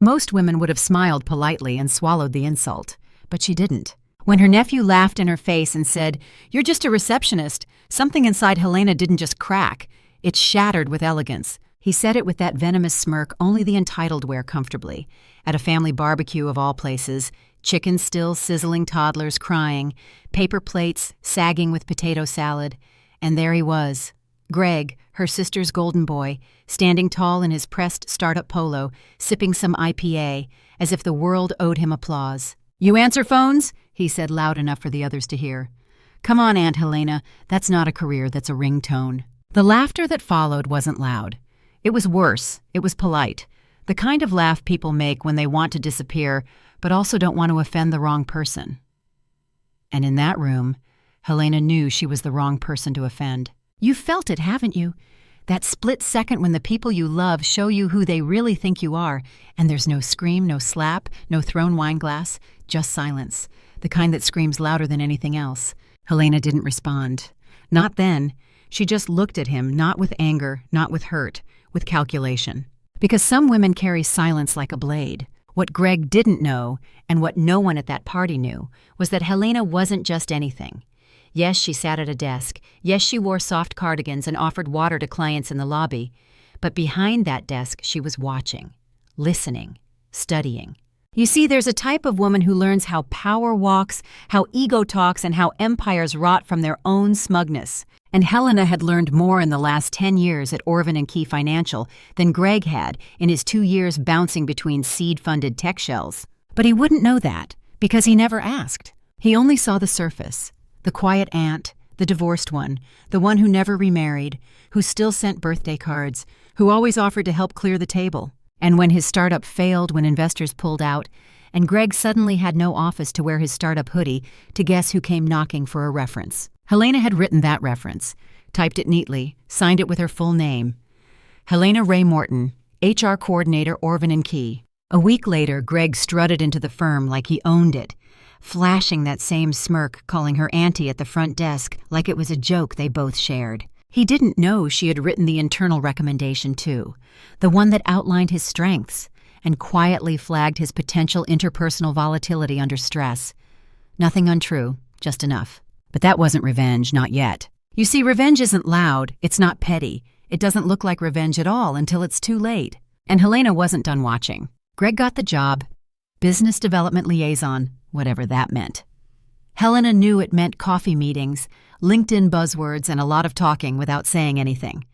Most women would have smiled politely and swallowed the insult, but she didn't. When her nephew laughed in her face and said, "You're just a receptionist," something inside Helena didn't just crack, it shattered with elegance. He said it with that venomous smirk only the entitled wear comfortably. At a family barbecue of all places, chicken still sizzling, toddlers crying, paper plates sagging with potato salad, and there he was, Greg, her sister's golden boy, standing tall in his pressed startup polo, sipping some IPA, as if the world owed him applause. "You answer phones?" he said loud enough for the others to hear. "Come on, Aunt Helena, that's not a career, that's a ringtone." The laughter that followed wasn't loud. It was worse, it was polite. The kind of laugh people make when they want to disappear, but also don't want to offend the wrong person. And in that room, Helena knew she was the wrong person to offend. You've felt it, haven't you? That split second when the people you love show you who they really think you are, and there's no scream, no slap, no thrown wine glass, just silence, the kind that screams louder than anything else. Helena didn't respond. Not then. She just looked at him, not with anger, not with hurt, with calculation. Because some women carry silence like a blade. What Greg didn't know, and what no one at that party knew, was that Helena wasn't just anything. Yes, she sat at a desk. Yes, she wore soft cardigans and offered water to clients in the lobby. But behind that desk, she was watching, listening, studying. You see, there's a type of woman who learns how power walks, how ego talks, and how empires rot from their own smugness. And Helena had learned more in the last 10 years at Orvin & Key Financial than Greg had in his 2 years bouncing between seed-funded tech shells. But he wouldn't know that, because he never asked. He only saw the surface. The quiet aunt, the divorced one, the one who never remarried, who still sent birthday cards, who always offered to help clear the table. And when his startup failed, when investors pulled out, and Greg suddenly had no office to wear his startup hoodie, to guess who came knocking for a reference. Helena had written that reference, typed it neatly, signed it with her full name. Helena Ray Morton, HR Coordinator, Orvin & Key. A week later, Greg strutted into the firm like he owned it, flashing that same smirk, calling her auntie at the front desk like it was a joke they both shared. He didn't know she had written the internal recommendation too, the one that outlined his strengths and quietly flagged his potential interpersonal volatility under stress. Nothing untrue, just enough. But that wasn't revenge, not yet. You see, revenge isn't loud, it's not petty. It doesn't look like revenge at all until it's too late. And Helena wasn't done watching. Greg got the job. Business development liaison, whatever that meant. Helena knew it meant coffee meetings, LinkedIn buzzwords, and a lot of talking without saying anything.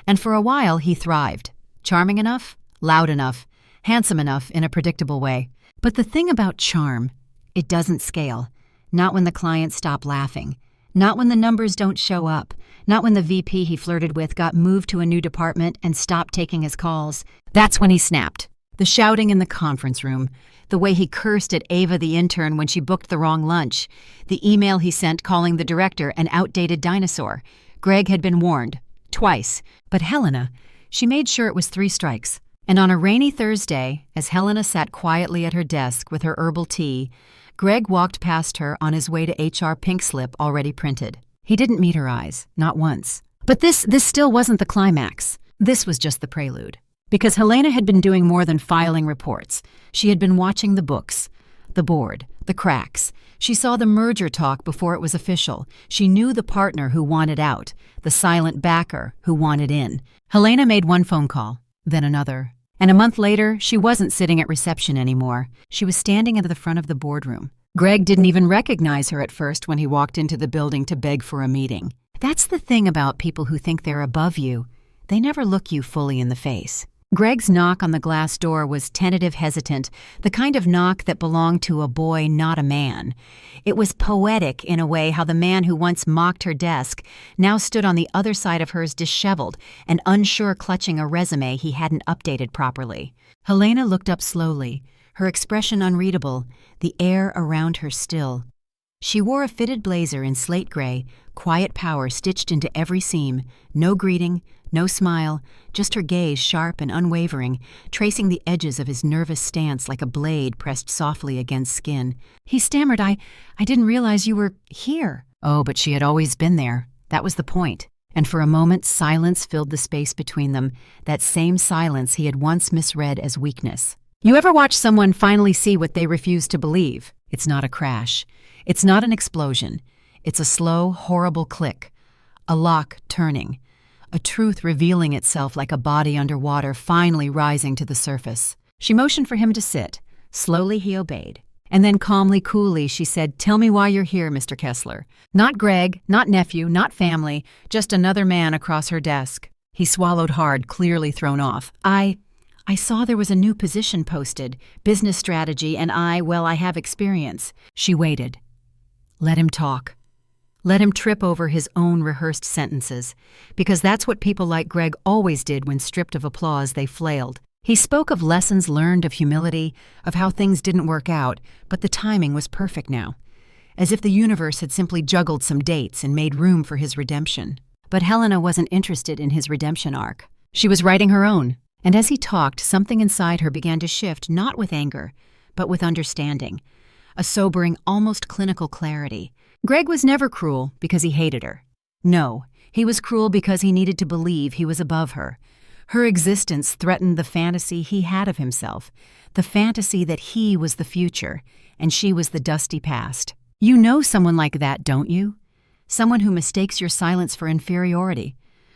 And for a while, he thrived. Charming enough, loud enough, handsome enough in a predictable way. But the thing about charm, it doesn't scale. Not when the clients stop laughing. Not when the numbers don't show up. Not when the VP he flirted with got moved to a new department and stopped taking his calls. That's when he snapped. The shouting in the conference room. The way he cursed at Ava the intern when she booked the wrong lunch. The email he sent calling the director an outdated dinosaur. Greg had been warned. Twice. But Helena, she made sure it was 3 strikes. And on a rainy Thursday, as Helena sat quietly at her desk with her herbal tea, Greg walked past her on his way to HR pink slip already printed. He didn't meet her eyes, not once. But this still wasn't the climax. This was just the prelude. Because Helena had been doing more than filing reports. She had been watching the books, the board, the cracks. She saw the merger talk before it was official. She knew the partner who wanted out, the silent backer who wanted in. Helena made one phone call, then another. And a month later, she wasn't sitting at reception anymore. She was standing at the front of the boardroom. Greg didn't even recognize her at first when he walked into the building to beg for a meeting. That's the thing about people who think they're above you. They never look you fully in the face. Greg's knock on the glass door was tentative, hesitant, the kind of knock that belonged to a boy, not a man. It was poetic in a way how the man who once mocked her desk now stood on the other side of hers disheveled and unsure, clutching a resume he hadn't updated properly. Helena looked up slowly, her expression unreadable, the air around her still. She wore a fitted blazer in slate gray, quiet power stitched into every seam, no greeting, no smile, just her gaze sharp and unwavering, tracing the edges of his nervous stance like a blade pressed softly against skin. He stammered, I didn't realize you were here. Oh, but she had always been there. That was the point. And for a moment, silence filled the space between them, that same silence he had once misread as weakness. You ever watch someone finally see what they refuse to believe? It's not a crash. It's not an explosion. It's a slow, horrible click. A lock turning. A truth revealing itself like a body underwater finally rising to the surface. She motioned for him to sit. Slowly he obeyed. And then calmly, coolly, she said, "Tell me why you're here, Mr. Kessler." Not Greg, not nephew, not family, just another man across her desk. He swallowed hard, clearly thrown off. I saw there was a new position posted, business strategy, and I have experience. She waited. Let him talk. Let him trip over his own rehearsed sentences, because that's what people like Greg always did when stripped of applause they flailed. He spoke of lessons learned, of humility, of how things didn't work out, but the timing was perfect now, as if the universe had simply juggled some dates and made room for his redemption. But Helena wasn't interested in his redemption arc. She was writing her own. And as he talked, something inside her began to shift, not with anger, but with understanding, a sobering, almost clinical clarity. Greg was never cruel because he hated her. No, he was cruel because he needed to believe he was above her. Her existence threatened the fantasy he had of himself, the fantasy that he was the future, and she was the dusty past. You know someone like that, don't you? Someone who mistakes your silence for inferiority,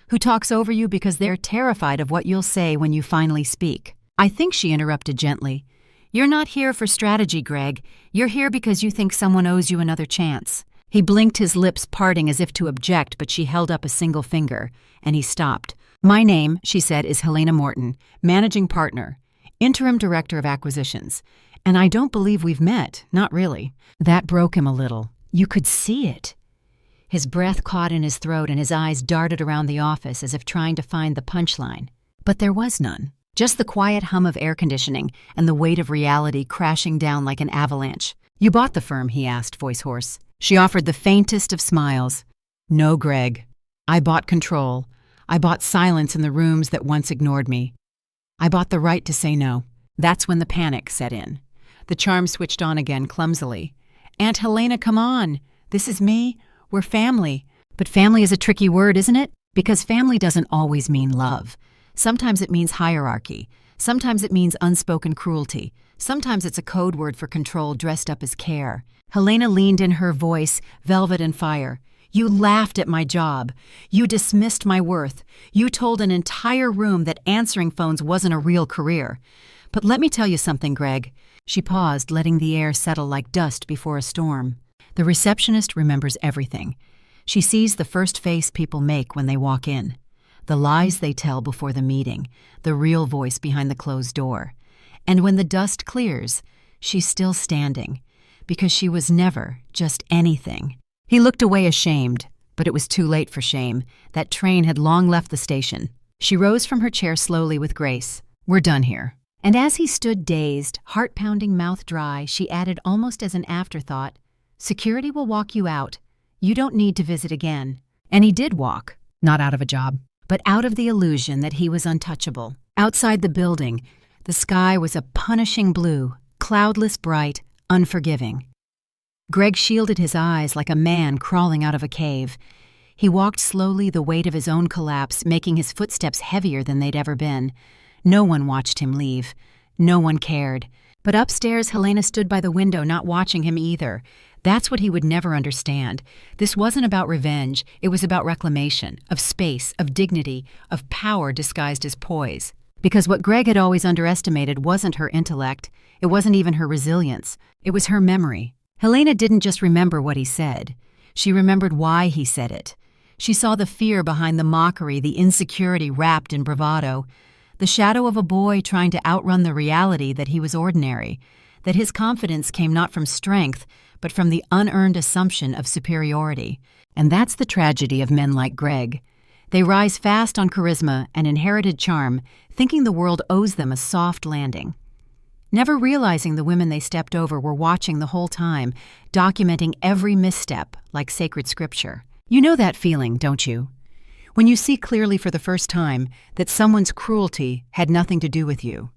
who talks over you because they're terrified of what you'll say when you finally speak. I think she interrupted gently. You're not here for strategy, Greg. You're here because you think someone owes you another chance. He blinked, his lips parting as if to object, but she held up a single finger, and he stopped. My name, she said, is Helena Morton, managing partner, interim director of acquisitions. And I don't believe we've met, not really. That broke him a little. You could see it. His breath caught in his throat and his eyes darted around the office as if trying to find the punchline. But there was none. Just the quiet hum of air conditioning and the weight of reality crashing down like an avalanche. You bought the firm, he asked, voice hoarse. She offered the faintest of smiles. No, Greg. I bought control. I bought silence in the rooms that once ignored me. I bought the right to say no. That's when the panic set in. The charm switched on again clumsily. Aunt Helena, come on. This is me. We're family. But family is a tricky word, isn't it? Because family doesn't always mean love. Sometimes it means hierarchy. Sometimes it means unspoken cruelty. Sometimes it's a code word for control dressed up as care. Helena leaned in, her voice velvet and fire. You laughed at my job. You dismissed my worth. You told an entire room that answering phones wasn't a real career. But let me tell you something, Greg. She paused, letting the air settle like dust before a storm. The receptionist remembers everything. She sees the first face people make when they walk in, the lies they tell before the meeting, the real voice behind the closed door. And when the dust clears, she's still standing, because she was never just anything. He looked away ashamed, but it was too late for shame. That train had long left the station. She rose from her chair slowly with grace. We're done here. And as he stood dazed, heart-pounding, mouth dry, she added almost as an afterthought, Security will walk you out. You don't need to visit again. And he did walk, not out of a job, but out of the illusion that he was untouchable. Outside the building, the sky was a punishing blue, cloudless, bright, unforgiving. Greg shielded his eyes like a man crawling out of a cave. He walked slowly, the weight of his own collapse making his footsteps heavier than they'd ever been. No one watched him leave. No one cared. But upstairs, Helena stood by the window, not watching him either. That's what he would never understand. This wasn't about revenge. It was about reclamation, of space, of dignity, of power disguised as poise. Because what Greg had always underestimated wasn't her intellect. It wasn't even her resilience. It was her memory. Helena didn't just remember what he said. She remembered why he said it. She saw the fear behind the mockery, the insecurity wrapped in bravado, the shadow of a boy trying to outrun the reality that he was ordinary, that his confidence came not from strength, but from the unearned assumption of superiority. And that's the tragedy of men like Greg. They rise fast on charisma and inherited charm, thinking the world owes them a soft landing, never realizing the women they stepped over were watching the whole time, documenting every misstep like sacred scripture. You know that feeling, don't you? When you see clearly for the first time that someone's cruelty had nothing to do with you,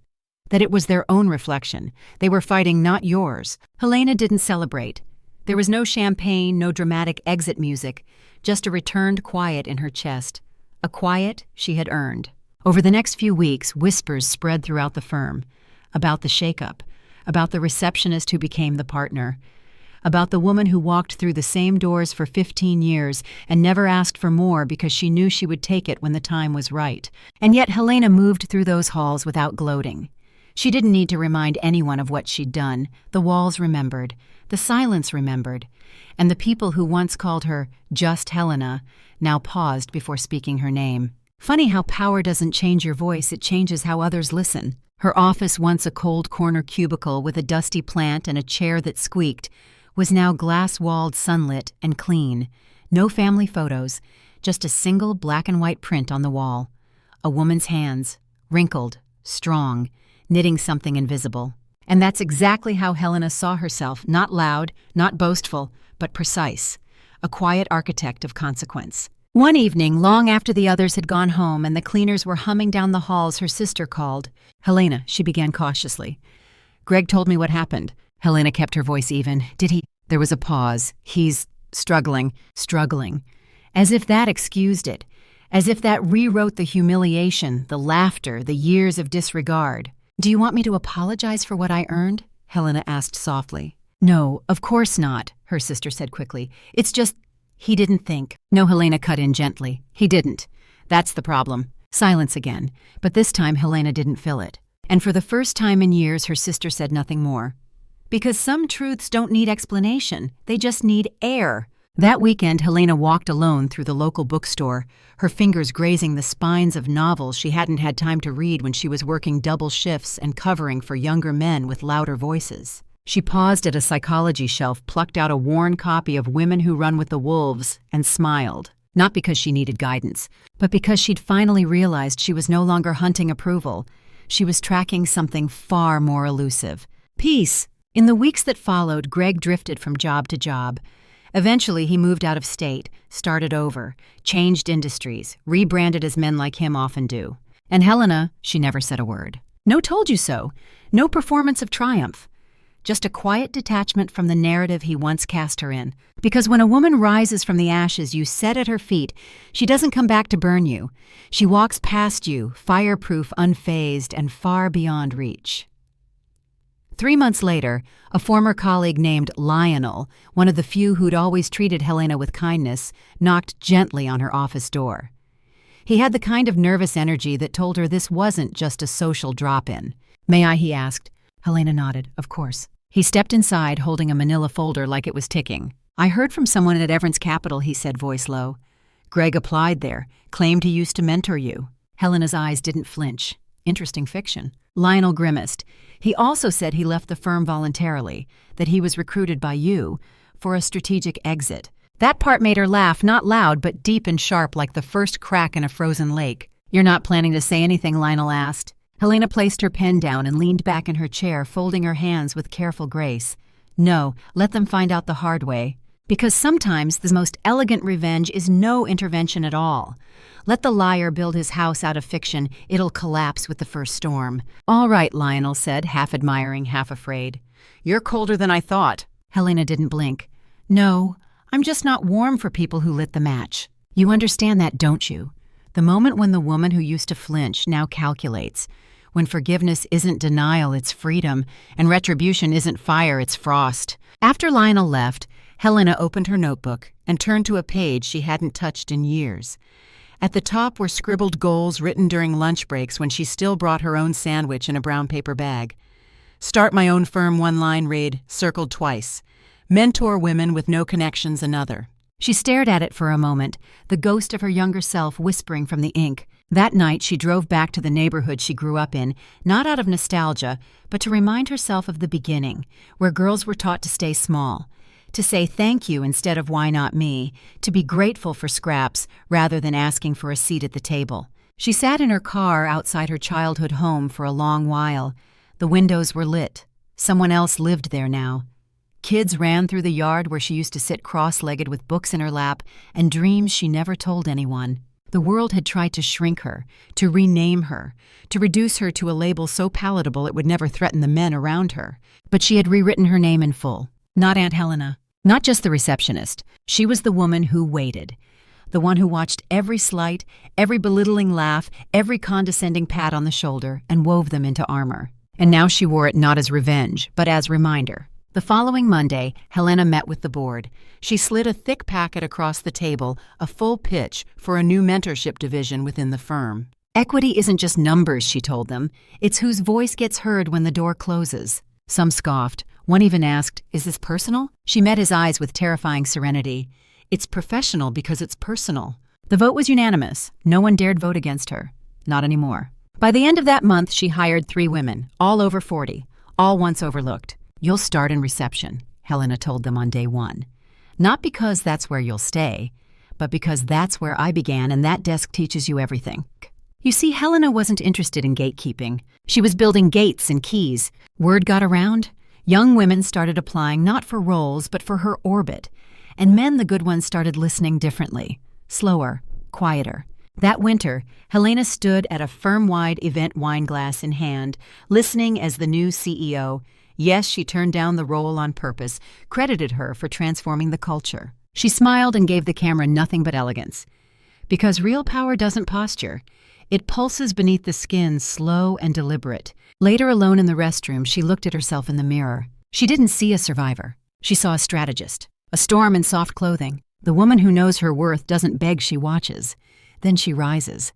that it was their own reflection. They were fighting, not yours. Helena didn't celebrate. There was no champagne, no dramatic exit music, just a returned quiet in her chest, a quiet she had earned. Over the next few weeks, whispers spread throughout the firm. about the shakeup, about the receptionist who became the partner, about the woman who walked through the same doors for 15 years and never asked for more because she knew she would take it when the time was right. And yet Helena moved through those halls without gloating. She didn't need to remind anyone of what she'd done. The walls remembered, the silence remembered, and the people who once called her just Helena now paused before speaking her name. Funny how power doesn't change your voice, it changes how others listen. Her office, once a cold corner cubicle with a dusty plant and a chair that squeaked, was now glass-walled, sunlit, and clean. No family photos, just a single black-and-white print on the wall. A woman's hands, wrinkled, strong, knitting something invisible. And that's exactly how Helena saw herself, not loud, not boastful, but precise, a quiet architect of consequence. One evening, long after the others had gone home and the cleaners were humming down the halls, her sister called. "Helena," she began cautiously. "Greg told me what happened." Helena kept her voice even. "Did he—" There was a pause. "He's struggling." As if that excused it. As if that rewrote the humiliation, the laughter, the years of disregard. "Do you want me to apologize for what I earned?" Helena asked softly. "No, of course not," her sister said quickly. "It's just, he didn't think." No, Helena cut in gently. "He didn't. That's the problem." Silence again, but this time Helena didn't fill it. And for the first time in years, her sister said nothing more. Because some truths don't need explanation, they just need air. That weekend, Helena walked alone through the local bookstore, her fingers grazing the spines of novels she hadn't had time to read when she was working double shifts and covering for younger men with louder voices. She paused at a psychology shelf, plucked out a worn copy of Women Who Run with the Wolves, and smiled. Not because she needed guidance, but because she'd finally realized she was no longer hunting approval. She was tracking something far more elusive. Peace. In the weeks that followed, Greg drifted from job to job. Eventually, he moved out of state, started over, changed industries, rebranded as men like him often do. And Helena, she never said a word. No told you so. No performance of triumph. Just a quiet detachment from the narrative he once cast her in. Because when a woman rises from the ashes you set at her feet, she doesn't come back to burn you. She walks past you, fireproof, unfazed, and far beyond reach. 3 months later, a former colleague named Lionel, one of the few who'd always treated Helena with kindness, knocked gently on her office door. He had the kind of nervous energy that told her this wasn't just a social drop-in. "May I?" he asked. Helena nodded. "Of course." He stepped inside, holding a manila folder like it was ticking. "I heard from someone at Everett's Capital," he said, voice low. "Greg applied there, claimed he used to mentor you." Helena's eyes didn't flinch. Interesting fiction. Lionel grimaced. He also said he left the firm voluntarily, that he was recruited by you for a strategic exit. That part made her laugh, not loud, but deep and sharp like the first crack in a frozen lake. "You're not planning to say anything?" Lionel asked. Helena placed her pen down and leaned back in her chair, folding her hands with careful grace. "No, let them find out the hard way. Because sometimes the most elegant revenge is no intervention at all. Let the liar build his house out of fiction, it'll collapse with the first storm." "All right," Lionel said, half admiring, half afraid. "You're colder than I thought." Helena didn't blink. "No, I'm just not warm for people who lit the match. You understand that, don't you? The moment when the woman who used to flinch now calculates. When forgiveness isn't denial, it's freedom, and retribution isn't fire, it's frost." After Lionel left, Helena opened her notebook and turned to a page she hadn't touched in years. At the top were scribbled goals written during lunch breaks when she still brought her own sandwich in a brown paper bag. "Start my own firm," one line read, circled twice. "Mentor women with no connections," another. She stared at it for a moment, the ghost of her younger self whispering from the ink. That night she drove back to the neighborhood she grew up in, not out of nostalgia, but to remind herself of the beginning, where girls were taught to stay small, to say thank you instead of why not me, to be grateful for scraps rather than asking for a seat at the table. She sat in her car outside her childhood home for a long while. The windows were lit. Someone else lived there now. Kids ran through the yard where she used to sit cross-legged with books in her lap and dreams she never told anyone. The world had tried to shrink her, to rename her, to reduce her to a label so palatable it would never threaten the men around her. But she had rewritten her name in full. Not Aunt Helena. Not just the receptionist. She was the woman who waited. The one who watched every slight, every belittling laugh, every condescending pat on the shoulder, and wove them into armor. And now she wore it not as revenge, but as reminder. The following Monday, Helena met with the board. She slid a thick packet across the table, a full pitch for a new mentorship division within the firm. Equity isn't just numbers, she told them. It's whose voice gets heard when the door closes. Some scoffed. One even asked, "Is this personal?" She met his eyes with terrifying serenity. "It's professional because it's personal." The vote was unanimous. No one dared vote against her. Not anymore. By the end of that month, she hired 3 women, all over 40, all once overlooked. "You'll start in reception," Helena told them on day 1. "Not because that's where you'll stay, but because that's where I began and that desk teaches you everything." You see, Helena wasn't interested in gatekeeping. She was building gates and keys. Word got around. Young women started applying not for roles, but for her orbit. And men, the good ones, started listening differently. Slower, quieter. That winter, Helena stood at a firm-wide event wine glass in hand, listening as the new CEO, yes, she turned down the role on purpose, credited her for transforming the culture. She smiled and gave the camera nothing but elegance. Because real power doesn't posture. It pulses beneath the skin, slow and deliberate. Later, alone in the restroom, she looked at herself in the mirror. She didn't see a survivor. She saw a strategist, a storm in soft clothing. The woman who knows her worth doesn't beg, she watches. Then she rises.